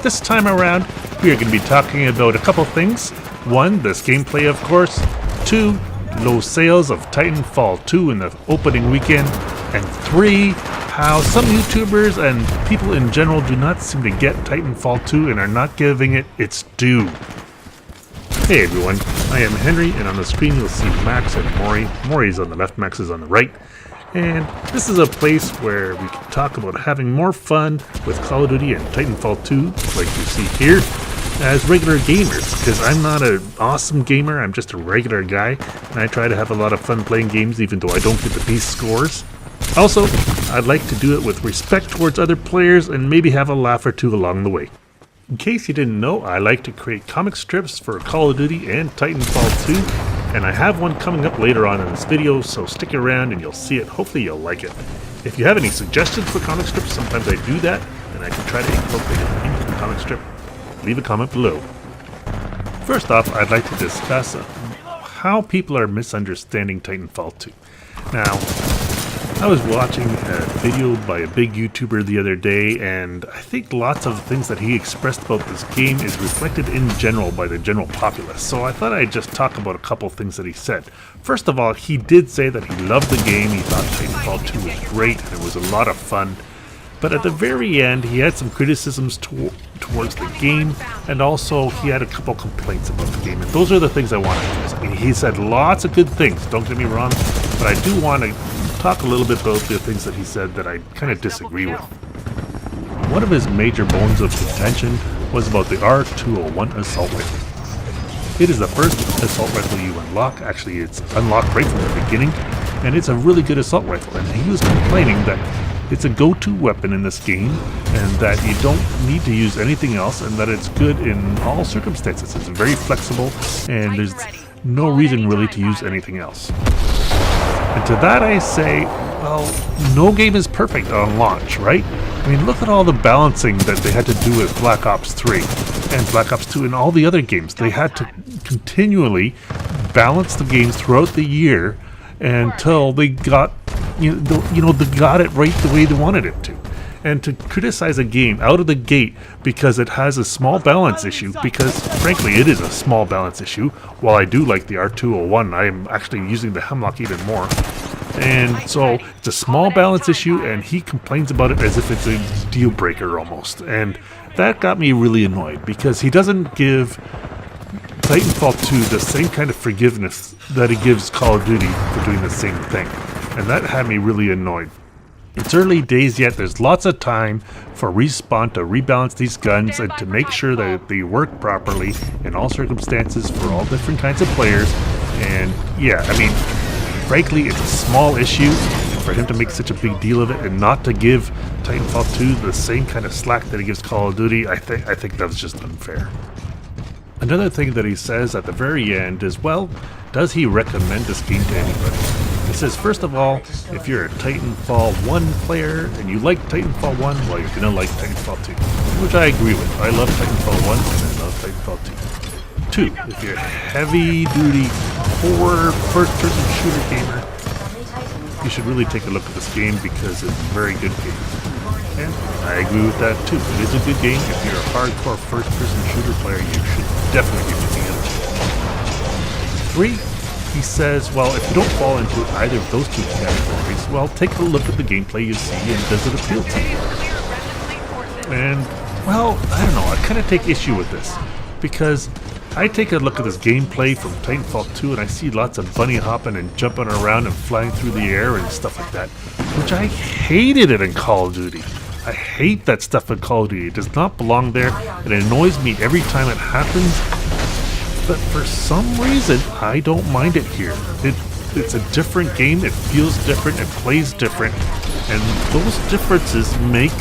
This time around, we are going to be talking about a couple things. 1, this gameplay of course. 2, low sales of Titanfall 2 in the opening weekend. And 3, how some YouTubers and people in general do not seem to get Titanfall 2 and are not giving it its due. Hey everyone, I am Henry, and on the screen you'll see Max and Maury. Maury's on the left, Max is on the right. And this is a place where we can talk about having more fun with Call of Duty and Titanfall 2, like you see here, as regular gamers. Because I'm not an awesome gamer, I'm just a regular guy, and I try to have a lot of fun playing games even though I don't get the best scores. Also, I'd like to do it with respect towards other players and maybe have a laugh or two along the way. In case you didn't know, I like to create comic strips for Call of Duty and Titanfall 2, and I have one coming up later on in this video, so stick around and you'll see it. Hopefully you'll like it. If you have any suggestions for comic strips, sometimes I do that, and I can try to incorporate it into the comic strip. Leave a comment below. First off, I'd like to discuss how people are misunderstanding Titanfall 2. Now, I was watching a video by a big YouTuber the other day, and I think lots of things that he expressed about this game is reflected in general by the general populace. So I thought I'd just talk about a couple things that he said. First of all, he did say that he loved the game, he thought Titanfall 2 was great, and it was a lot of fun. But at the very end, he had some criticisms towards the game, and also he had a couple complaints about the game. And those are the things I want to address. I mean, he said lots of good things, don't get me wrong, but I do want to talk a little bit about the things that he said that I kind of disagree with. One of his major bones of contention was about the R201 assault rifle. It is the first assault rifle you unlock. Actually, it's unlocked right from the beginning, and it's a really good assault rifle. And he was complaining that it's a go-to weapon in this game, and that you don't need to use anything else, and that it's good in all circumstances. It's very flexible, and there's no reason really to use anything else. And to that I say, well, no game is perfect on launch, right? I mean, look at all the balancing that they had to do with Black Ops 3 and Black Ops 2 and all the other games. They had to continually balance the games throughout the year until they got, they got it right the way they wanted it to. And to criticize a game out of the gate because it has a small balance issue, because frankly it is a small balance issue, while I do like the R201, I'm actually using the Hemlock even more. And so it's a small balance issue, and he complains about it as if it's a deal breaker almost. And that got me really annoyed, because he doesn't give Titanfall 2 the same kind of forgiveness that he gives Call of Duty for doing the same thing. And that had me really annoyed. It's early days yet, there's lots of time for Respawn to rebalance these guns and to make sure that they work properly in all circumstances for all different kinds of players. And yeah, I mean, frankly, it's a small issue, and for him to make such a big deal of it and not to give Titanfall 2 the same kind of slack that he gives Call of Duty, I think that's just unfair. Another thing that he says at the very end is, well, does he recommend this game to anybody? He says, first of all, if you're a Titanfall 1 player and you like Titanfall 1, well, you're going to like Titanfall 2, which I agree with. I love Titanfall 1 and I love Titanfall 2. 2, if you're a heavy-duty horror first-person shooter gamer, you should really take a look at this game because it's a very good game. And I agree with that too. It is a good game. If you're a hardcore first-person shooter player, you should definitely be looking at it. 3, he says, well, if you don't fall into either of those two categories, well, take a look at the gameplay you see and does it appeal to you? And, well, I don't know, I kind of take issue with this, because I take a look at this gameplay from Titanfall 2 and I see lots of bunny hopping and jumping around and flying through the air and stuff like that, which I hated it in Call of Duty. I hate that stuff in Call of Duty. It does not belong there. It annoys me every time it happens. But for some reason, I don't mind it here. It's a different game, it feels different, it plays different, and those differences make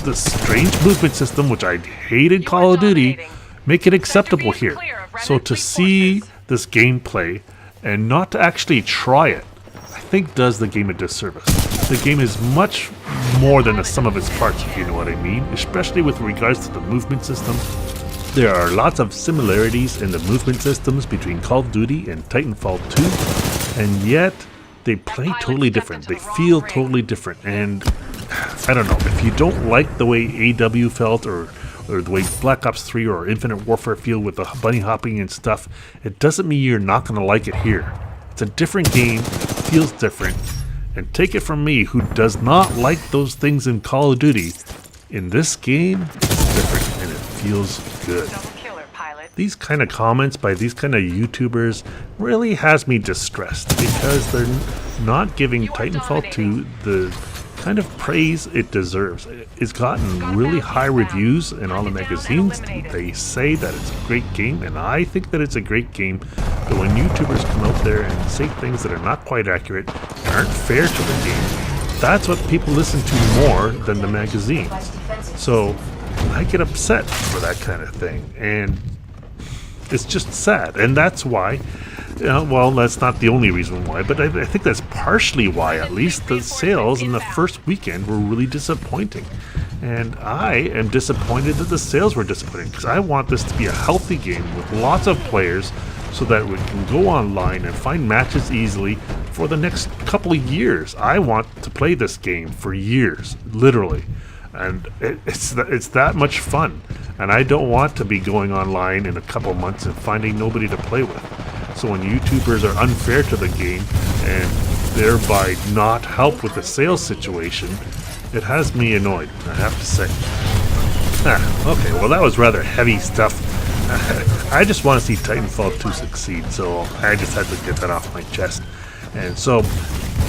the strange movement system, which I hated Call of Duty, make it acceptable here. So to see this gameplay and not to actually try it, I think does the game a disservice. The game is much more than the sum of its parts, if you know what I mean, especially with regards to the movement system. There are lots of similarities in the movement systems between Call of Duty and Titanfall 2, and yet they play totally different. They feel totally different, and I don't know, if you don't like the way AW felt or or the way Black Ops 3 or Infinite Warfare feel with the bunny hopping and stuff, it doesn't mean you're not going to like it here. It's a different game, it feels different, and take it from me who does not like those things in Call of Duty, in this game, it's different and it feels good. These kind of comments by these kind of YouTubers really has me distressed because they're not giving Titanfall 2 the kind of praise it deserves. It's gotten really high reviews in all the magazines. They say that it's a great game, and I think that it's a great game. But when YouTubers come out there and say things that are not quite accurate and aren't fair to the game, that's what people listen to more than the magazines. So I get upset for that kind of thing, and it's just sad. And that's why, well, that's not the only reason why, but I think that's partially why, at least, the sales in the first weekend were really disappointing. And I am disappointed that the sales were disappointing, because I want this to be a healthy game with lots of players so that we can go online and find matches easily for the next couple of years. I want to play this game for years, literally. And it's that much fun. And I don't want to be going online in a couple months and finding nobody to play with. So when YouTubers are unfair to the game and thereby not help with the sales situation, it has me annoyed, I have to say. Okay, well that was rather heavy stuff. I just want to see Titanfall 2 succeed, so I just had to get that off my chest. And so,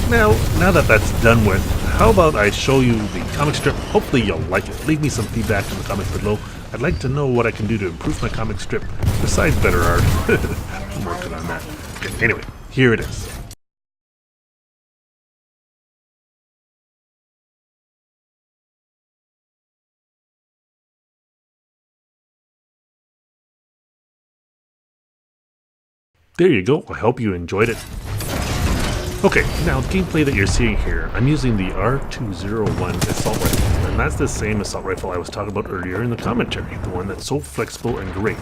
now that that's done with, how about I show you the comic strip? Hopefully you'll like it. Leave me some feedback in the comments below. I'd like to know what I can do to improve my comic strip, besides better art. I'm working on that. Okay, anyway, here it is. There you go, I hope you enjoyed it. Okay, now the gameplay that you're seeing here, I'm using the R201 assault rifle, and that's the same assault rifle I was talking about earlier in the commentary, the one that's so flexible and great.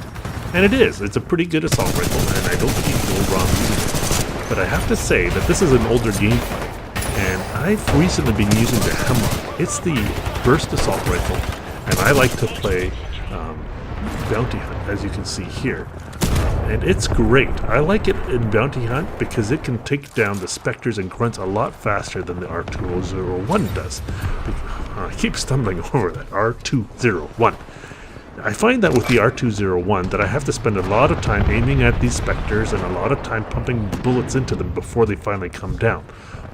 And it is, it's a pretty good assault rifle, and I don't think you can go wrong using it. But I have to say that this is an older gameplay, and I've recently been using the Hemlock. It's the burst assault rifle, and I like to play Bounty Hunt, as you can see here. And it's great. I like it in Bounty Hunt because it can take down the Spectres and Grunts a lot faster than the R201 does. I keep stumbling over that, R201. I find that with the R201 that I have to spend a lot of time aiming at these Spectres and a lot of time pumping bullets into them before they finally come down.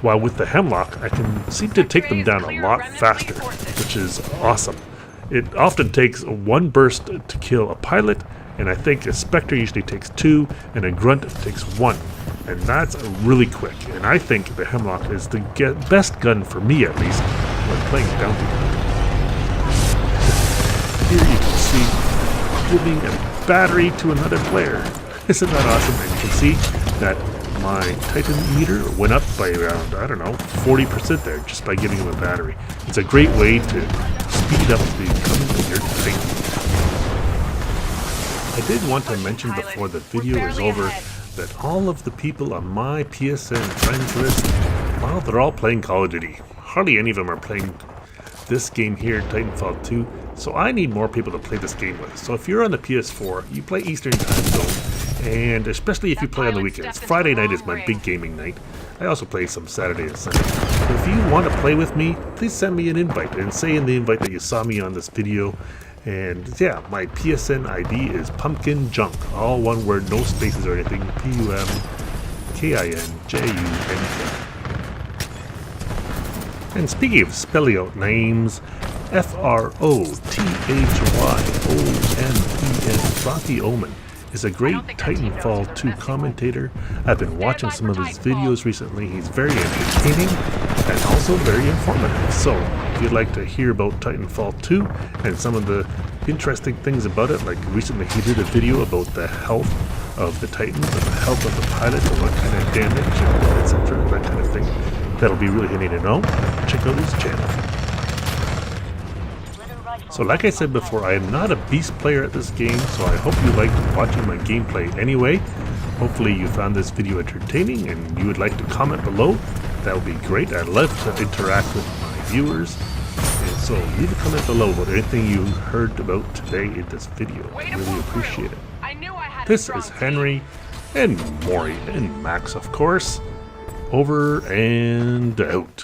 While with the Hemlock, I can seem to take them down a lot faster, which is awesome. It often takes one burst to kill a pilot, and I think a Spectre usually takes 2, and a Grunt takes 1. And that's really quick. And I think the Hemlock is the best gun, for me at least, when playing Bounty Hunt. Here you can see giving a battery to another player. Isn't that awesome? And you can see that my Titan meter went up by around, I don't know, 40% there, just by giving him a battery. It's a great way to speed up the coming of your Titan. I did want to mention before the video is over that all of the people on my PSN friends list, well, they're all playing Call of Duty. Hardly any of them are playing this game here, Titanfall 2, so I need more people to play this game with. So if you're on the PS4, you play Eastern Time Zone, and especially if you play on the weekends. Friday night is my big gaming night. I also play some Saturday and Sunday. So if you want to play with me, please send me an invite and say in the invite that you saw me on this video. And yeah, my PSN ID is Pumpkin Junk, all one word, no spaces or anything, PUMKINJUNK. And speaking of spelling out names, FROTHYOMEN, Frothy Omen, is a great Titanfall 2 commentator. I've been watching some of his videos recently. He's very entertaining and also very informative. So if you'd like to hear about Titanfall 2 and some of the interesting things about it, like recently he did a video about the health of the Titans and the health of the pilot and what kind of damage, etc., that kind of thing. That'll be really handy to know. Check out his channel. So like I said before, I am not a beast player at this game, so I hope you liked watching my gameplay anyway. Hopefully you found this video entertaining and you would like to comment below. That would be great. I'd love to interact with my viewers. And So leave a comment below about anything you heard about today in this video. I really appreciate it. This is Henry and Maury and Max, of course. Over and out.